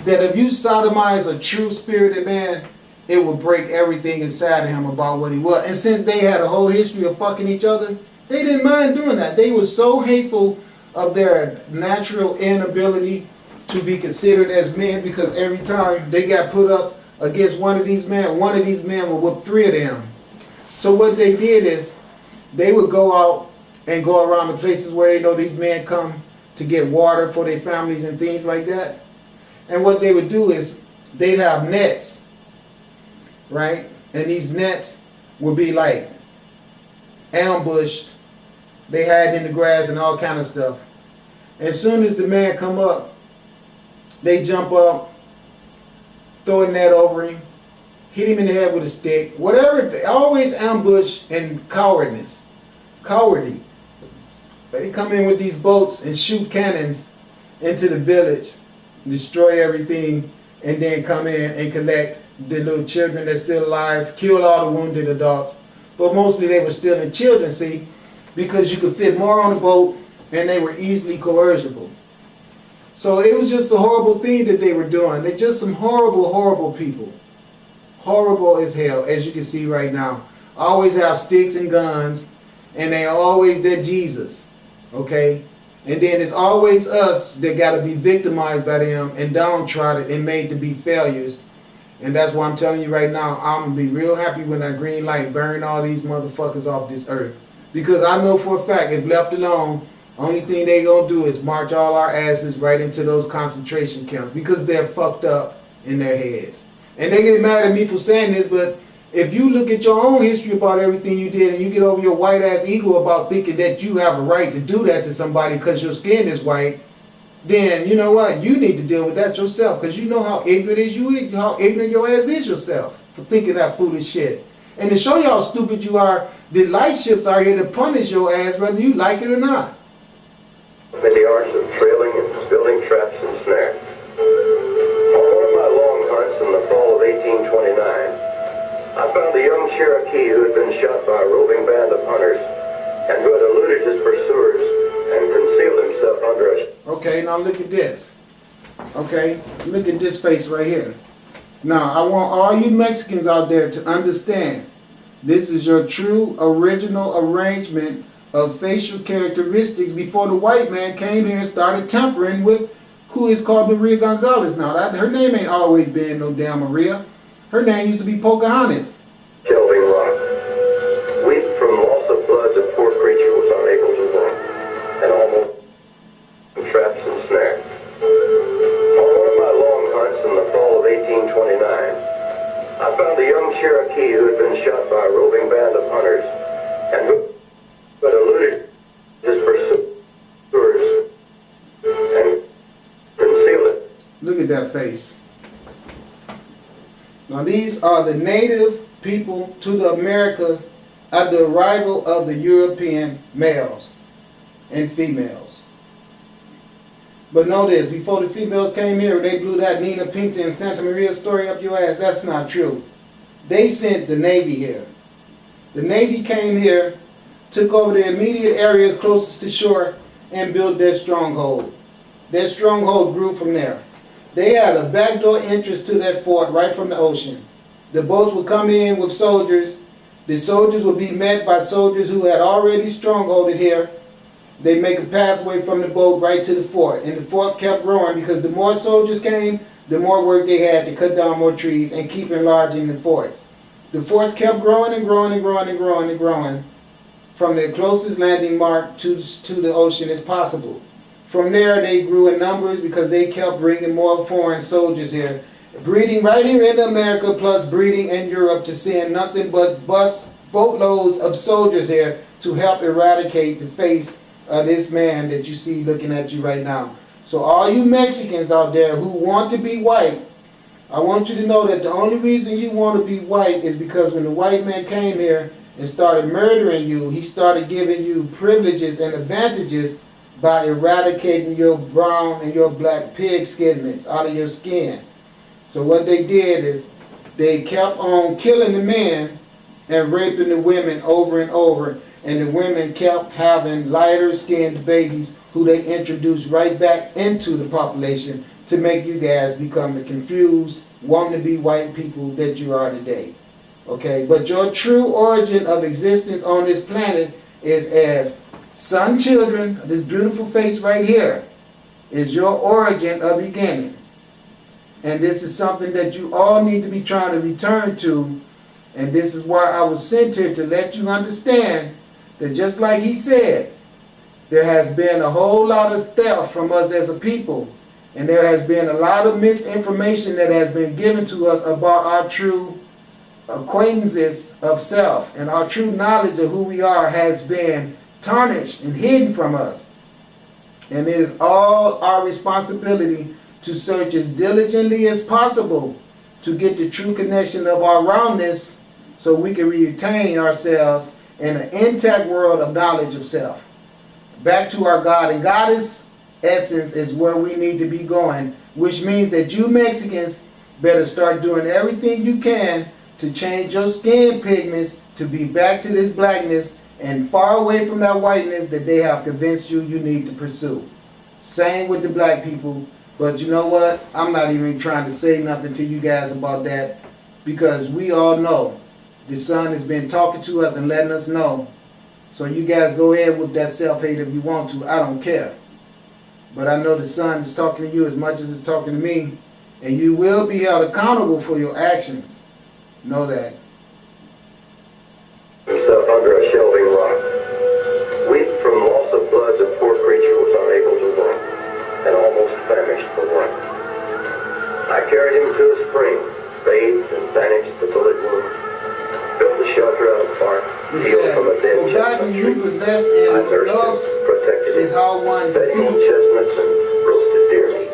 that if you sodomize a true spirited man, it will break everything inside of him about what he was. And since they had a whole history of fucking each other, they didn't mind doing that. They were so hateful of their natural inability to be considered as men, because every time they got put up against one of these men would whoop 3 of them. So what they did is they would go out and go around the places where they know these men come to get water for their families and things like that. And what they would do is they'd have nets, right? And these nets would be like ambushed. They hide in the grass and all kind of stuff. As soon as the man come up, they jump up, throw a net over him, hit him in the head with a stick. Whatever, they always ambush and cowardness. Cowardly. They come in with these boats and shoot cannons into the village, destroy everything, and then come in and collect the little children that's still alive, kill all the wounded adults. But mostly they were stealing children, see, because you could fit more on the boat and they were easily coercible. So it was just a horrible thing that they were doing. They're just some horrible, horrible people. Horrible as hell, as you can see right now. Always have sticks and guns, and they are always their Jesus. Okay? And then it's always us that got to be victimized by them and downtrodden and made to be failures. And that's why I'm telling you right now, I'm going to be real happy when that green light burn all these motherfuckers off this earth. Because I know for a fact, if left alone, only thing they going to do is march all our asses right into those concentration camps, because they're fucked up in their heads. And they get mad at me for saying this, but if you look at your own history about everything you did and you get over your white ass ego about thinking that you have a right to do that to somebody because your skin is white, then you know what? You need to deal with that yourself, because you know how ignorant how ignorant your ass is yourself for thinking that foolish shit. And to show you how stupid you are, the light ships are here to punish your ass whether you like it or not. Many arts of trailing and building traps and snares. On one of my long hunts in the fall of 1829, I found a young Cherokee who had been shot by a roving band of hunters and who had eluded his pursuers and concealed himself under a... Okay, now look at this. Okay, look at this face right here. Now, I want all you Mexicans out there to understand, this is your true original arrangement of facial characteristics before the white man came here and started tampering with who is called Maria Gonzalez now. Her name ain't always been no damn Maria. Her name used to be Pocahontas. Shelving rock. Weak from loss of blood, the poor creature was unable to walk, and almost traps and snares. On one of my long hunts in the fall of 1829, I found a young Cherokee who had been shot by a roving band of hunters and who had eluded his pursuers and concealed it. Look at that face. Now these are the native people to the America at the arrival of the European males and females. But know this, before the females came here, they blew that Nina Pinta and Santa Maria story up your ass. That's not true. They sent the Navy here. The Navy came here, took over the immediate areas closest to shore, and built their stronghold. Their stronghold grew from there. They had a backdoor entrance to that fort right from the ocean. The boats would come in with soldiers. The soldiers would be met by soldiers who had already strongholded here. They make a pathway from the boat right to the fort. And the fort kept growing because the more soldiers came, the more work they had to cut down more trees and keep enlarging the forts. The forts kept growing and growing and growing and growing and growing from the closest landing mark to the ocean as possible. From there, they grew in numbers because they kept bringing more foreign soldiers here. Breeding right here in America, plus breeding in Europe, to send nothing but boatloads of soldiers here to help eradicate the face of this man that you see looking at you right now. So all you Mexicans out there who want to be white, I want you to know that the only reason you want to be white is because when the white man came here and started murdering you, he started giving you privileges and advantages by eradicating your brown and your black pig skinlets out of your skin. So what they did is they kept on killing the men and raping the women over and over, and the women kept having lighter skinned babies who they introduced right back into the population to make you guys become the confused, wanting to be white people that you are today. Okay, but your true origin of existence on this planet is as sun children. This beautiful face right here is your origin of beginning. And this is something that you all need to be trying to return to. And this is why I was sent here, to let you understand that just like he said, there has been a whole lot of theft from us as a people. And there has been a lot of misinformation that has been given to us about our true acquaintances of self. And our true knowledge of who we are has been tarnished and hidden from us. And it is all our responsibility to search as diligently as possible to get the true connection of our roundness, so we can retain ourselves in an intact world of knowledge of self. Back to our God and Goddess essence is where we need to be going, which means that you Mexicans better start doing everything you can to change your skin pigments to be back to this blackness and far away from that whiteness that they have convinced you need to pursue. Same with the black people. But you know what? I'm not even trying to say nothing to you guys about that, because we all know the sun has been talking to us and letting us know. So you guys go ahead with that self-hate if you want to. I don't care. But I know the sun is talking to you as much as it's talking to me. And you will be held accountable for your actions. Know that. Himself under a shelving rock. Weak from loss of blood, the poor creature was unable to walk, and almost famished for warmth. I carried him to a spring, bathed and bandaged the bullet wound, built a shelter out of bark, healed from a dead chestnut you tree. possess I and nursed loves him, protected him, is how one fed him on defeats. chestnuts and roasted deer meat.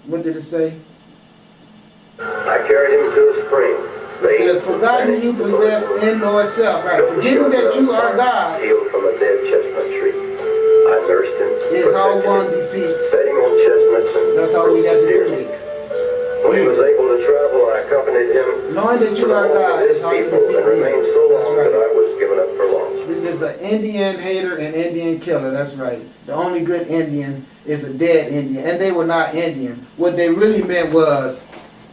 What did it say? I carried him to a spring. It says, forgotten you possess in Lord self. Right. Forgetting that you are God healed from a dead chestnut tree. I nursed him, is how protected one him, defeats. fed him on chestnuts and That's how we have to deer do meat. it. When he was able to travel, I accompanied him Knowing that you are God is how you people and defeat remained evil. so That's long that I right. was given up for lost. This is an Indian hater and Indian killer. That's right. The only good Indian is a dead Indian. And they were not Indian. What they really meant was,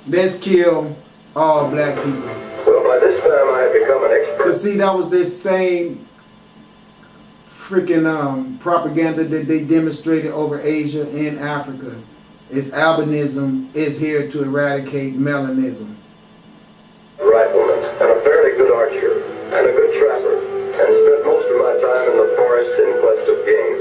let's kill all black people. Well, by this time I had become an expert. Because see, that was this same freaking propaganda that they demonstrated over Asia and Africa. It's albinism is here to eradicate melanism. Rifleman and a fairly good archer and a good trapper, and spent most of my time in the forest in quest of game.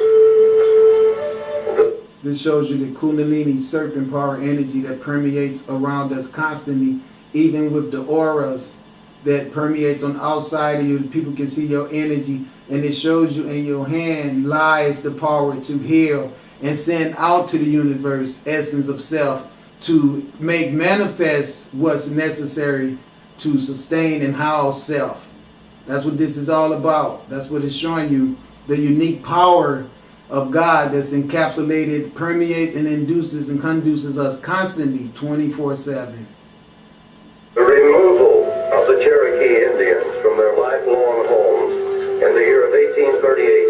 This shows you the Kundalini serpent power energy that permeates around us constantly, even with the auras that permeates on the outside of you. People can see your energy, and it shows you in your hand lies the power to heal and send out to the universe essence of self to make manifest what's necessary to sustain and house self. That's what this is all about. That's what it's showing you, the unique power of God that's encapsulated, permeates and induces and conduces us constantly 24/7. The removal of the Cherokee Indians from their lifelong homes in the year of 1838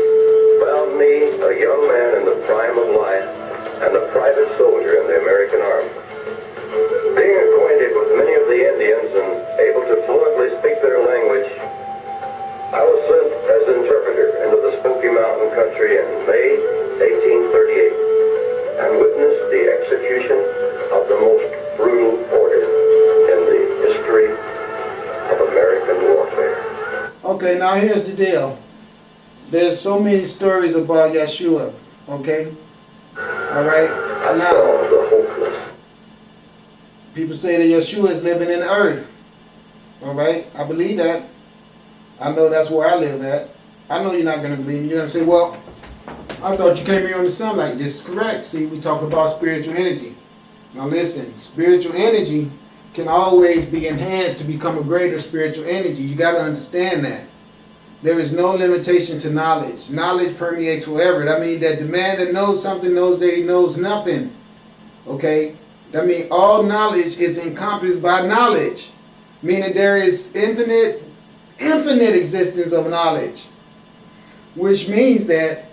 found me, a young man in the prime of life and a private soldier in the American Army. Being acquainted with many of the Indians and able to fluently speak their language, I was sent as interpreter into the Smoky Mountain country in May 1838 and witnessed the execution of the most brutal order in the history of American warfare. Okay, now here's the deal. There's so many stories about Yeshua, okay? Alright? I Now, saw the hopeless. people say that Yeshua is living in the earth. Alright? I believe that. I know that's where I live at. I know you're not going to believe me. You're going to say, well, I thought you came here on the sun like this. Is correct. See, we talk about spiritual energy. Now listen, spiritual energy can always be enhanced to become a greater spiritual energy. You got to understand that. There is no limitation to knowledge. Knowledge permeates forever. That means that the man that knows something knows that he knows nothing. Okay? That means all knowledge is encompassed by knowledge. Meaning there is infinite existence of knowledge. Which means that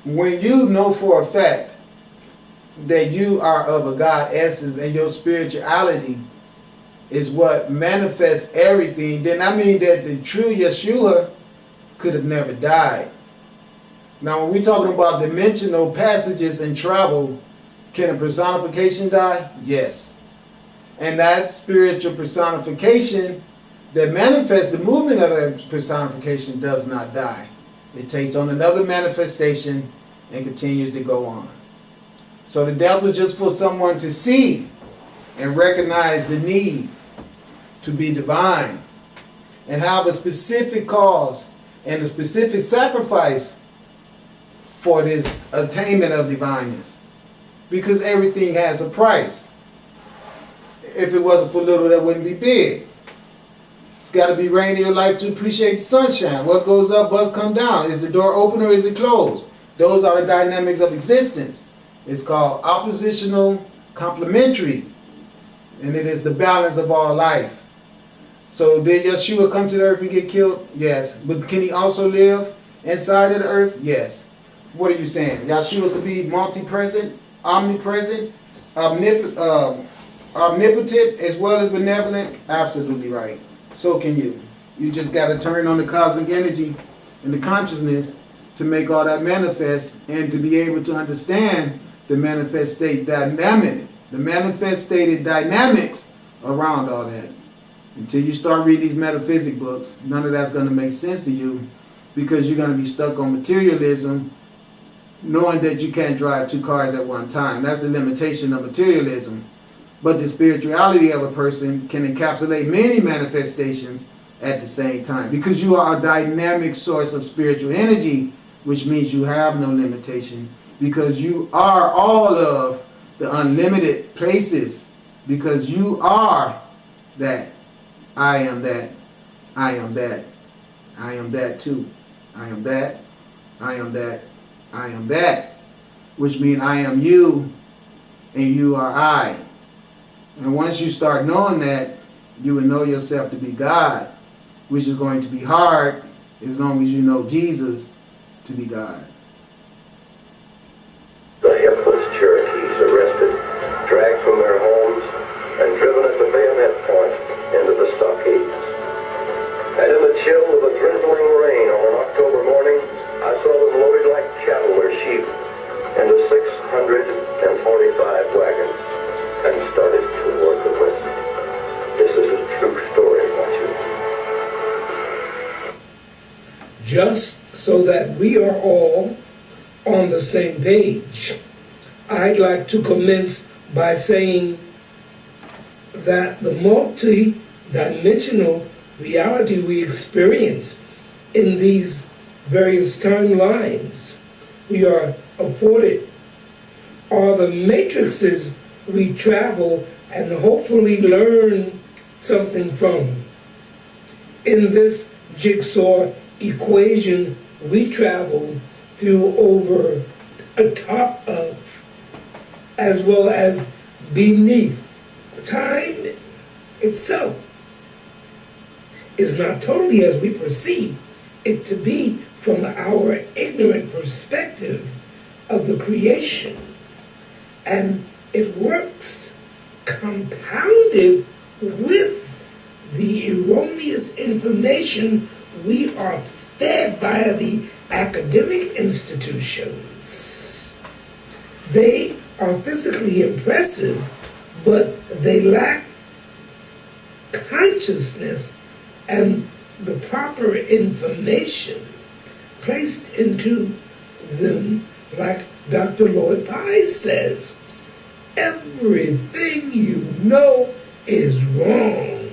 when you know for a fact that you are of a God essence and your spirituality is what manifests everything, then I mean that the true Yeshua could have never died. Now, when we're talking about dimensional passages and travel, can a personification die? Yes. And that spiritual personification that manifests the movement of that personification does not die. It takes on another manifestation and continues to go on. So the death was just for someone to see and recognize the need to be divine and have a specific cause and a specific sacrifice for this attainment of divineness. Because everything has a price. If it wasn't for little, that wouldn't be big. It's got to be rain in your life to appreciate the sunshine. What goes up must come down. Is the door open or is it closed? Those are the dynamics of existence. It's called oppositional complementary. And it is the balance of all life. So did Yeshua come to the earth and get killed? Yes. But can he also live inside of the earth? Yes. What are you saying? Yeshua could be multi-present, omnipresent, omnipotent, as well as benevolent? Absolutely right. So can you. You just got to turn on the cosmic energy and the consciousness to make all that manifest and to be able to understand the manifest state dynamic, the manifested dynamics around all that. Until you start reading these metaphysics books, none of that's going to make sense to you because you're going to be stuck on materialism, knowing that you can't drive two cars at one time. That's the limitation of materialism. But the spirituality of a person can encapsulate many manifestations at the same time because you are a dynamic source of spiritual energy, which means you have no limitation because you are all of the unlimited places because you are that. I am that. I am that. I am that too. I am that. I am that. I am that. Which means I am you and you are I. And once you start knowing that, you will know yourself to be God, which is going to be hard as long as you know Jesus to be God. The helpless Cherokees arrested, dragged from their homes, and driven at the bayonet point into the stockades. And in the chill of the drizzling rain on an October morning, I saw them loaded like cattle or sheep into 645 wagons and started toward the west. This is a true story, Matthew. Just so that we are all on the same page, I'd like to commence by saying that the multi-dimensional reality we experience in these various timelines we are afforded are the matrices we travel and hopefully learn something from. In this jigsaw equation we travel through, over, atop of, as well as beneath. Time itself is not totally as we perceive it to be from our ignorant perspective of the creation. And it works compounded with the erroneous information we are fed by the academic institutions. They are physically impressive, but they lack consciousness and the proper information placed into them. Like Dr. Lloyd Pye says, everything you know is wrong.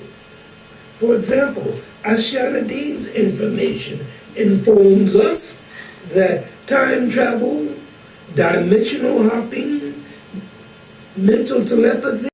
For example, Ashana Dean's information informs us that time travel, dimensional hopping, mental telepathy,